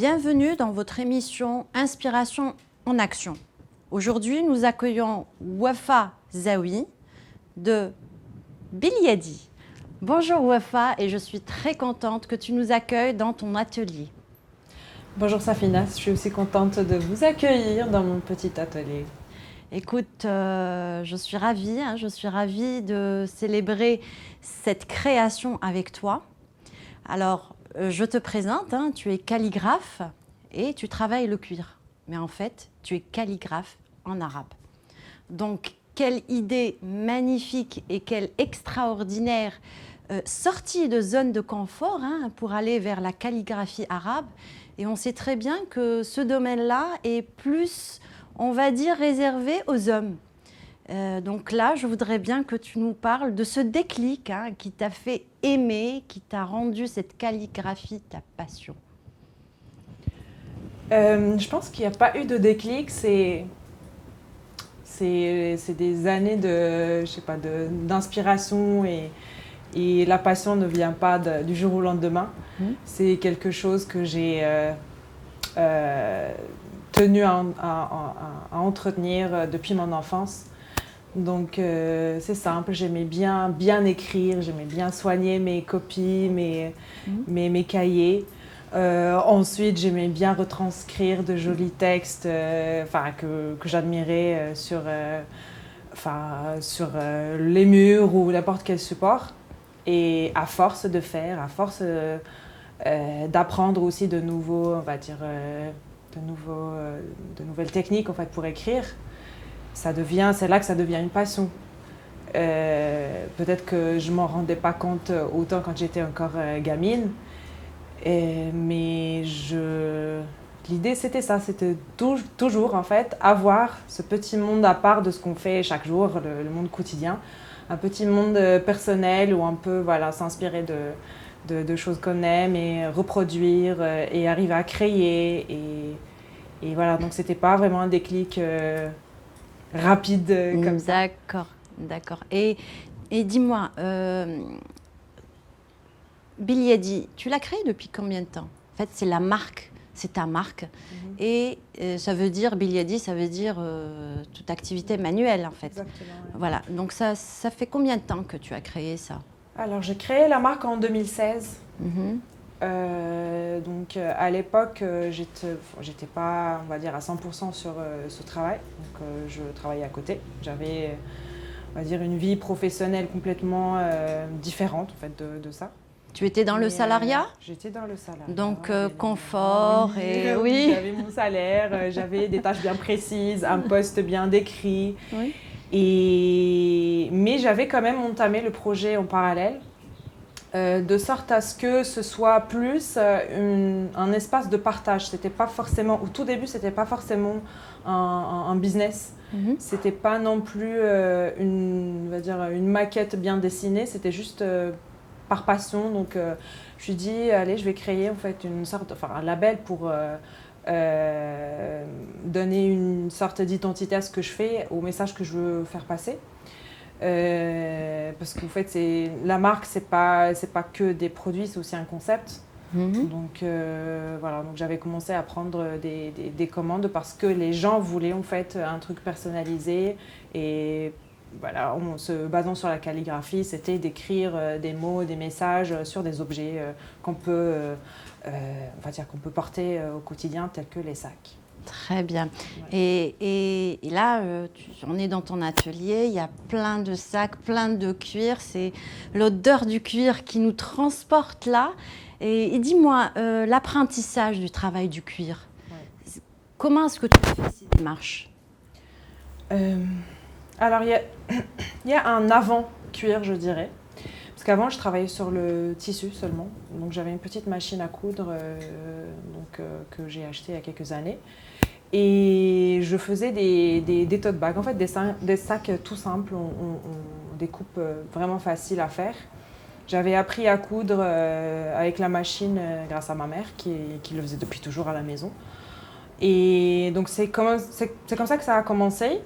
Bienvenue dans votre émission Inspiration en action. Aujourd'hui, nous accueillons Wafa Zawi de Biliadi. Bonjour Wafa, et je suis très contente que tu nous accueilles dans ton atelier. Bonjour Safina, je suis aussi contente de vous accueillir dans mon petit atelier. Écoute, je suis ravie de célébrer cette création avec toi. Alors, je te présente, tu es calligraphe et tu travailles le cuir. Mais en fait, tu es calligraphe en arabe. Donc, quelle idée magnifique et quelle extraordinaire sortie de zone de confort pour aller vers la calligraphie arabe. Et on sait très bien que ce domaine-là est plus, on va dire, réservé aux hommes. Donc là, je voudrais bien que tu nous parles de ce déclic qui t'a fait aimer, qui t'a rendu cette calligraphie ta passion. Je pense qu'il n'y a pas eu de déclic, c'est des années d'inspiration et la passion ne vient pas du jour au lendemain. C'est quelque chose que j'ai tenu à entretenir depuis mon enfance. Donc c'est simple, j'aimais bien écrire, j'aimais bien soigner mes copies, mes cahiers. Ensuite, j'aimais bien retranscrire de jolis textes que j'admirais sur les murs ou n'importe quel support. Et à force de faire, d'apprendre aussi de nouveaux, de nouvelles techniques en fait, pour écrire, c'est là que ça devient une passion. Peut-être que je ne m'en rendais pas compte autant quand j'étais encore gamine. Mais l'idée c'était ça, c'était toujours en fait avoir ce petit monde à part de ce qu'on fait chaque jour, le monde quotidien. Un petit monde personnel où on peut s'inspirer de choses qu'on aime et reproduire et arriver à créer. Et voilà, donc c'était pas vraiment un déclic rapide comme ça. D'accord. Et dis-moi, Biliadi, tu l'as créé depuis combien de temps? En fait, c'est la marque, c'est ta marque. Et ça veut dire, Biliadi, ça veut dire toute activité manuelle en fait. Exactement. Ouais. Voilà, donc ça fait combien de temps que tu as créé ça? Alors j'ai créé la marque en 2016. À l'époque, j'étais pas, on va dire, à 100% sur ce travail. Donc je travaillais à côté. J'avais, on va dire, une vie professionnelle complètement différente en fait de ça. Tu étais dans le salariat? J'étais dans le salariat. Donc confort oui. J'avais mon salaire, j'avais des tâches bien précises, un poste bien décrit. Oui. Mais j'avais quand même entamé le projet en parallèle, de sorte à ce que ce soit plus un espace de partage. C'était pas forcément, au tout début, c'était pas forcément un business. C'était pas non plus une maquette bien dessinée, c'était juste par passion. Donc je me suis dit, allez, je vais créer en fait un label pour donner une sorte d'identité à ce que je fais, au message que je veux faire passer. Parce qu'en fait, la marque, c'est pas que des produits, c'est aussi un concept. Donc donc j'avais commencé à prendre des commandes parce que les gens voulaient en fait un truc personnalisé. Et voilà, en se basant sur la calligraphie, c'était d'écrire des mots, des messages sur des objets qu'on peut porter au quotidien, tels que les sacs. Très bien. Ouais. Et là, on est dans ton atelier, il y a plein de sacs, plein de cuir. C'est l'odeur du cuir qui nous transporte là. Et dis-moi, l'apprentissage du travail du cuir, comment est-ce que tu fais cette démarche? Alors, il y a un avant-cuir, je dirais. Parce qu'avant, je travaillais sur le tissu seulement. Donc, j'avais une petite machine à coudre que j'ai achetée il y a quelques années. Et je faisais des tote bags, en fait, des sacs tout simples, des coupes vraiment faciles à faire. J'avais appris à coudre avec la machine grâce à ma mère qui le faisait depuis toujours à la maison. Et donc, c'est comme ça que ça a commencé.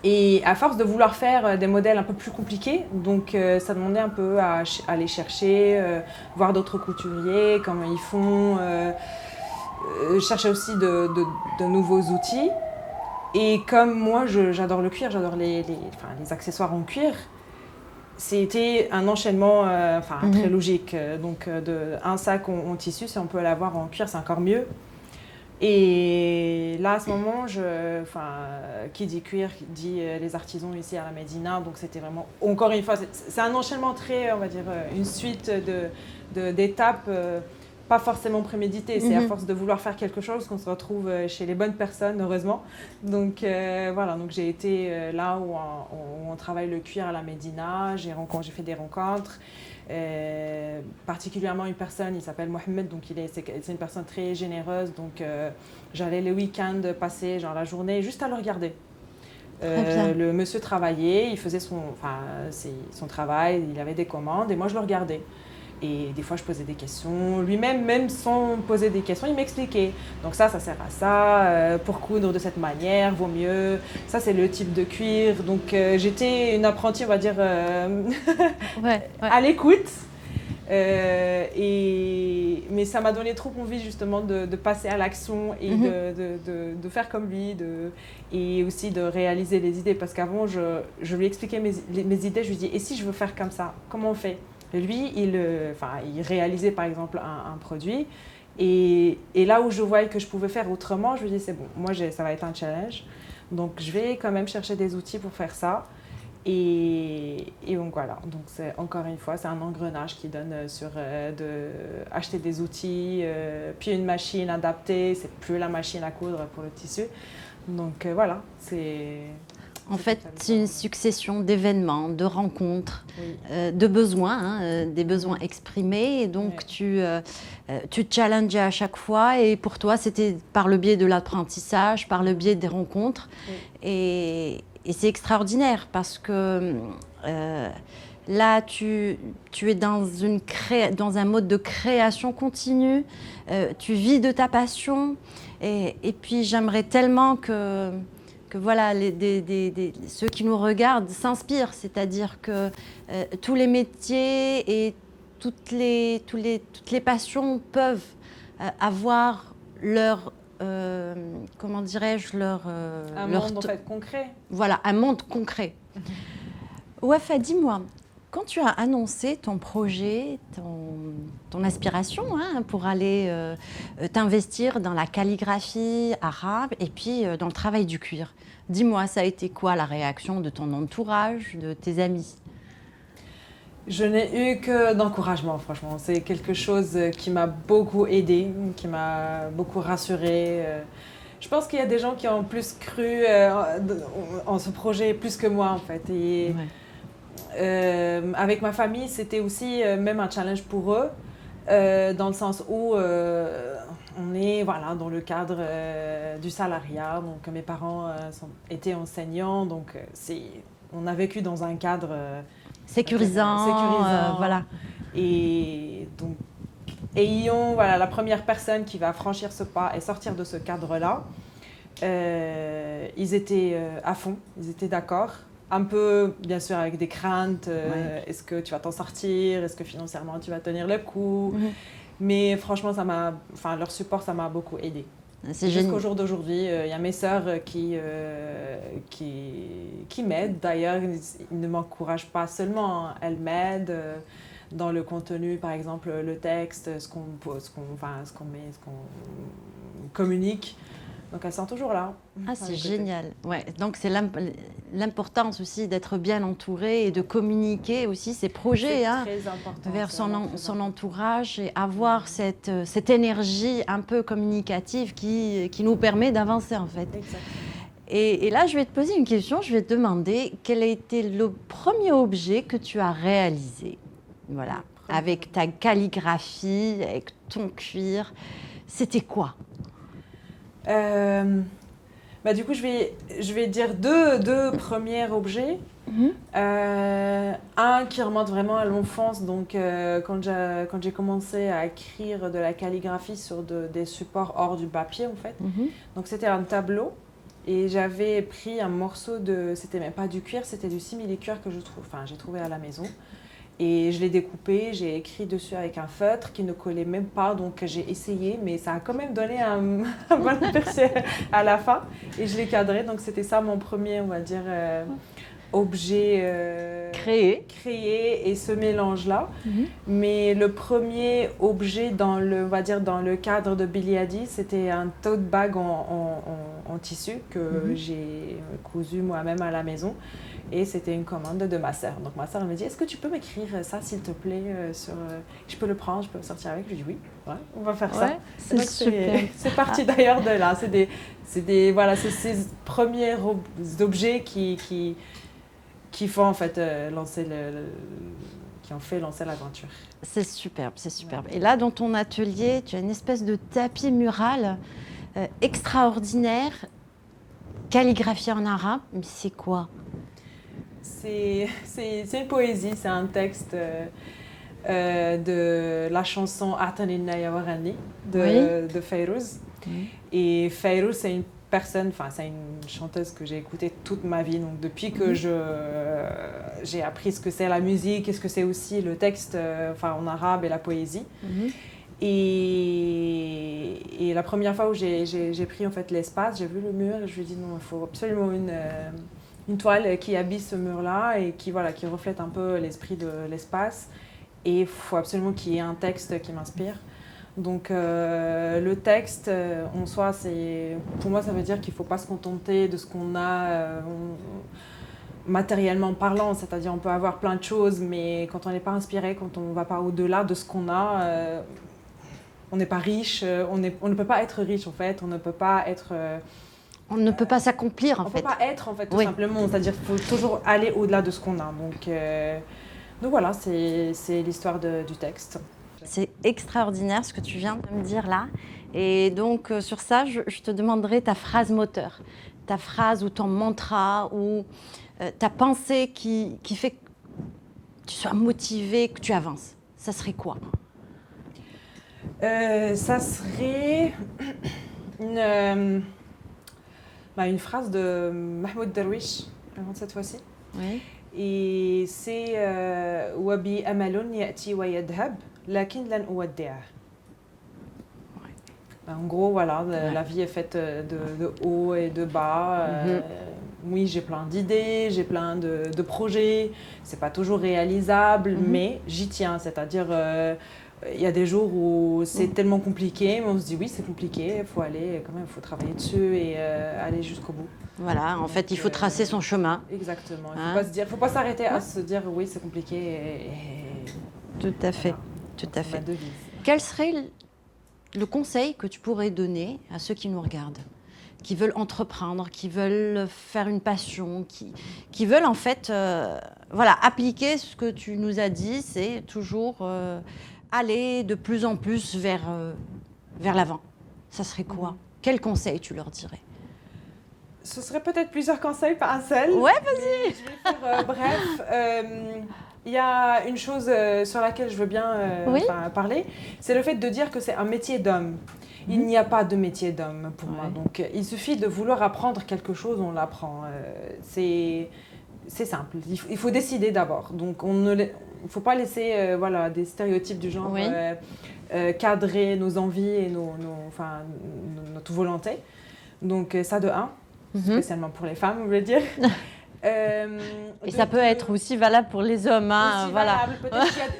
Et à force de vouloir faire des modèles un peu plus compliqués, donc ça demandait un peu à aller chercher, voir d'autres couturiers, comment ils font, je cherchais aussi de nouveaux outils. Et comme moi, j'adore le cuir, j'adore les accessoires en cuir, c'était un enchaînement très logique. Donc, un sac en tissu, si on peut l'avoir en cuir, c'est encore mieux. Et là, à ce moment, qui dit cuir, qui dit les artisans ici à la Médina. Donc, c'était vraiment, encore une fois, c'est un enchaînement très, on va dire, une suite d'étapes. Pas forcément prémédité, c'est à force de vouloir faire quelque chose qu'on se retrouve chez les bonnes personnes, heureusement. Donc voilà, donc j'ai été là où on travaille le cuir à la Médina, j'ai fait des rencontres, particulièrement une personne, il s'appelle Mohamed, donc c'est une personne très généreuse, donc j'allais le week-end passer genre la journée juste à le regarder. Le monsieur travaillait, il faisait son travail, il avait des commandes et moi je le regardais. Et des fois, je posais des questions. Lui-même, même sans poser des questions, il m'expliquait. Donc ça sert à ça. Pour coudre de cette manière, vaut mieux. Ça, c'est le type de cuir. Donc j'étais une apprentie, on va dire, à l'écoute. Mais ça m'a donné trop envie justement de passer à l'action et de faire comme lui et aussi de réaliser les idées. Parce qu'avant, je lui expliquais mes idées. Je lui dis, et si je veux faire comme ça, comment on fait ? Et lui, il réalisait par exemple un produit. Et là où je voyais que je pouvais faire autrement, je lui dis, c'est bon, moi ça va être un challenge. Donc je vais quand même chercher des outils pour faire ça. Et donc voilà, donc encore une fois, c'est un engrenage qui donne sur acheter des outils, puis une machine adaptée, c'est plus la machine à coudre pour le tissu. Donc voilà, c'est... En fait, c'est une succession d'événements, de rencontres, de besoins, des besoins exprimés. Et donc, tu te challengeais à chaque fois. Et pour toi, c'était par le biais de l'apprentissage, par le biais des rencontres. Et c'est extraordinaire parce que là, tu es dans un mode de création continue. Tu vis de ta passion. Et puis, j'aimerais tellement que voilà, ceux qui nous regardent s'inspirent, c'est-à-dire que tous les métiers et toutes les passions peuvent avoir leur, comment dirais-je, un monde en fait concret. Voilà, un monde concret. Wafa, dis-moi, quand tu as annoncé ton projet, ton aspiration pour aller t'investir dans la calligraphie arabe et puis dans le travail du cuir, dis-moi, ça a été quoi la réaction de ton entourage, de tes amis ? Je n'ai eu que d'encouragement, franchement. C'est quelque chose qui m'a beaucoup aidée, qui m'a beaucoup rassurée. Je pense qu'il y a des gens qui ont plus cru en ce projet plus que moi, en fait. Et avec ma famille, c'était aussi même un challenge pour eux, dans le sens où on est dans le cadre du salariat. Donc mes parents étaient enseignants, donc on a vécu dans un cadre sécurisant. Voilà. Et donc, ayant la première personne qui va franchir ce pas et sortir de ce cadre-là, ils étaient à fond, ils étaient d'accord. Un peu, bien sûr, avec des craintes. Est-ce que tu vas t'en sortir ? Est-ce que financièrement, tu vas tenir le coup ? Mais franchement, leur support, ça m'a beaucoup aidée. Jusqu'au jour d'aujourd'hui, il y a mes sœurs qui m'aident. D'ailleurs, ils ne m'encouragent pas seulement. Elles m'aident dans le contenu, par exemple, le texte, ce qu'on communique. Donc, elles sont toujours là. Ah, c'est génial. Ouais. Donc, c'est l'importance aussi d'être bien entouré et de communiquer aussi ses projets vers son entourage et avoir cette énergie un peu communicative qui nous permet d'avancer, en fait. Exactement. Et là, je vais te poser une question. Je vais te demander quel a été le premier objet que tu as réalisé, voilà, avec ta calligraphie, avec ton cuir. C'était quoi ? Du coup, je vais dire deux premiers objets. Un qui remonte vraiment à l'enfance, donc quand j'ai commencé à écrire de la calligraphie sur des supports hors du papier, en fait. Donc c'était un tableau et j'avais pris un morceau c'était même pas du cuir, c'était du simili-cuir que j'ai trouvé à la maison. Et je l'ai découpé, j'ai écrit dessus avec un feutre qui ne collait même pas, donc j'ai essayé, mais ça a quand même donné un bon aperçu à la fin. Et je l'ai cadré, donc c'était ça mon premier, on va dire, objet créé et ce mélange-là. Mais le premier objet dans le, on va dire, dans le cadre de Billy Hadi, c'était un tote bag en tissu que j'ai cousu moi-même à la maison. Et c'était une commande de ma sœur. Donc ma sœur elle me dit, est-ce que tu peux m'écrire ça s'il te plaît je peux le prendre, je peux sortir avec. Je lui dis oui, ouais, on va faire ça. C'est super. C'est parti d'ailleurs de là. C'est ces premiers objets qui font en fait qui ont fait lancer l'aventure. C'est superbe, c'est superbe. Et là, dans ton atelier, tu as une espèce de tapis mural extraordinaire, calligraphié en arabe. Mais c'est quoi? C'est une poésie, c'est un texte de la chanson A'tanina ya Warani de Fayrouz. Et Fayrouz, c'est une personne, enfin c'est une chanteuse que j'ai écoutée toute ma vie. Donc depuis que j'ai appris ce que c'est la musique et ce que c'est aussi le texte en arabe et la poésie. Et la première fois où j'ai pris en fait l'espace, j'ai vu le mur et je lui ai dit non, il faut absolument une toile qui habille ce mur-là et qui reflète un peu l'esprit de l'espace. Et il faut absolument qu'il y ait un texte qui m'inspire. Donc le texte en soi, pour moi, ça veut dire qu'il ne faut pas se contenter de ce qu'on a matériellement parlant. C'est-à-dire on peut avoir plein de choses, mais quand on n'est pas inspiré, quand on ne va pas au-delà de ce qu'on a, on n'est pas riche, on ne peut pas être riche en fait, on ne peut pas être... on ne peut pas s'accomplir en fait. On ne peut pas être en fait tout simplement, c'est-à-dire qu'il faut toujours aller au-delà de ce qu'on a. Donc voilà, c'est l'histoire du texte. C'est extraordinaire ce que tu viens de me dire là. Et donc sur ça, je te demanderai ta phrase moteur, ta phrase ou ton mantra ou ta pensée qui fait que tu sois motivé, que tu avances. Ça serait quoi? Ça serait une phrase de Mahmoud Darwish, cette fois-ci. Oui. Et c'est Wabi amalun ya'ti wa yadhab, lakin lan uwaddi'ah. En gros, voilà, la vie est faite de haut et de bas. Oui, j'ai plein d'idées, j'ai plein de projets. C'est pas toujours réalisable, mais j'y tiens. C'est-à-dire, il y a des jours où c'est tellement compliqué, mais on se dit oui, c'est compliqué, il faut aller, quand même, il faut travailler dessus et aller jusqu'au bout. Voilà, en fait, il faut tracer son chemin. Exactement. Il faut pas s'arrêter à se dire oui, c'est compliqué. Tout à fait, tout à fait. Quel serait le conseil que tu pourrais donner à ceux qui nous regardent, qui veulent entreprendre, qui veulent faire une passion, qui veulent en fait appliquer ce que tu nous as dit, c'est toujours aller de plus en plus vers l'avant. Ça serait quoi? Quel conseil tu leur dirais? Ce serait peut-être plusieurs conseils, pas un seul. Ouais, vas-y. Je vais faire bref. Il y a une chose sur laquelle je veux bien parler, c'est le fait de dire que c'est un métier d'homme. Il n'y a pas de métier d'homme pour moi. Donc, il suffit de vouloir apprendre quelque chose, on l'apprend. C'est simple. Il faut décider d'abord. Donc, il ne faut pas laisser des stéréotypes du genre cadrer nos envies et notre volonté. Donc, ça de un, spécialement pour les femmes, on veut dire. Et ça peut être aussi valable pour les hommes. Aussi valable.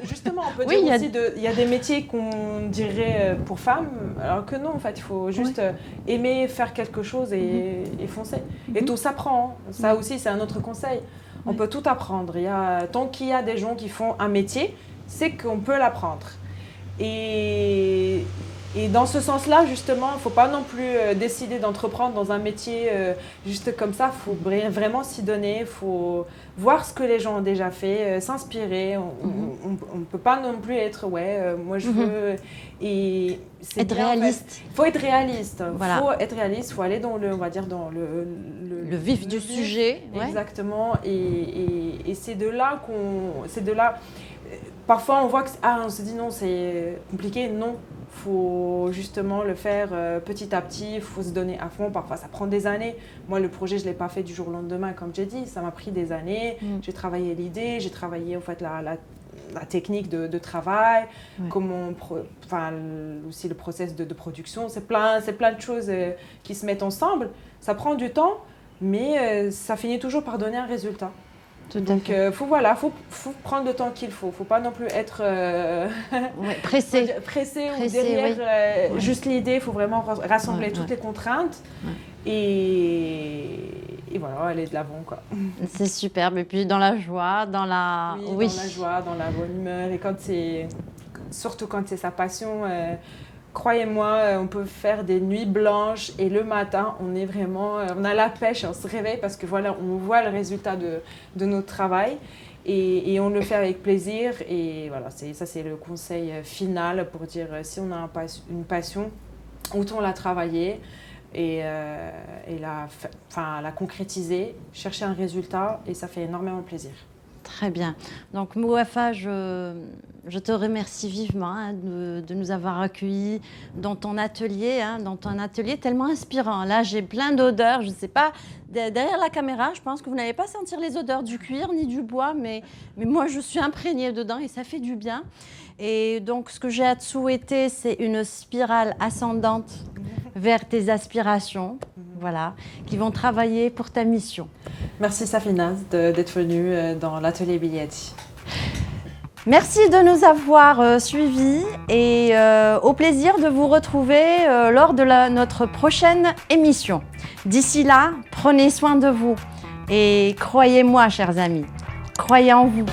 Justement, on peut dire aussi il y a des métiers qu'on dirait pour femmes, alors que non, en fait, il faut juste aimer faire quelque chose et foncer. Et tout s'apprend. Ça aussi, c'est un autre conseil. On peut tout apprendre. Tant qu'il y a des gens qui font un métier, c'est qu'on peut l'apprendre. Et dans ce sens-là, justement, il ne faut pas non plus décider d'entreprendre dans un métier juste comme ça. Il faut vraiment s'y donner, il faut voir ce que les gens ont déjà fait, s'inspirer. On ne peut pas non plus être, moi je veux... Et être réaliste. Il faut être réaliste. Voilà. Il faut aller dans le vif du sujet. Exactement. Et c'est de là parfois on voit que on se dit non, c'est compliqué. Non. Il faut justement le faire petit à petit, il faut se donner à fond. Parfois, ça prend des années. Moi, le projet, je ne l'ai pas fait du jour au lendemain, comme j'ai dit. Ça m'a pris des années. J'ai travaillé l'idée, j'ai travaillé en fait, la technique de travail, Ouais. comment aussi le process de production. C'est plein de choses qui se mettent ensemble. Ça prend du temps, mais ça finit toujours par donner un résultat. Tout à Donc, fait. faut prendre le temps qu'il faut. Faut pas non plus être Ouais, pressé. pressé ou Pressé, derrière oui. juste l'idée. Il faut vraiment rassembler Ouais, toutes ouais. les contraintes Ouais. et voilà, aller de l'avant, quoi. C'est superbe. Et puis dans la joie, dans la... Oui, dans la joie, dans la bonne humeur. Et surtout quand c'est sa passion, croyez-moi, on peut faire des nuits blanches et le matin, on a la pêche, on se réveille parce que voilà, on voit le résultat de notre travail et on le fait avec plaisir. Et voilà, c'est le conseil final pour dire si on a une passion, autant la travailler et la concrétiser, chercher un résultat et ça fait énormément plaisir. Très bien. Donc, Mouafa, je te remercie vivement de nous avoir accueillis dans ton atelier tellement inspirant. Là, j'ai plein d'odeurs. Je ne sais pas, derrière la caméra, je pense que vous n'allez pas sentir les odeurs du cuir ni du bois, mais moi, je suis imprégnée dedans et ça fait du bien. Et donc, ce que j'ai à te souhaiter, c'est une spirale ascendante vers tes aspirations, voilà, qui vont travailler pour ta mission. Merci Safina d'être venue dans l'atelier Biglietti. Merci de nous avoir suivis et au plaisir de vous retrouver lors de notre prochaine émission. D'ici là, prenez soin de vous et croyez-moi, chers amis, croyez en vous.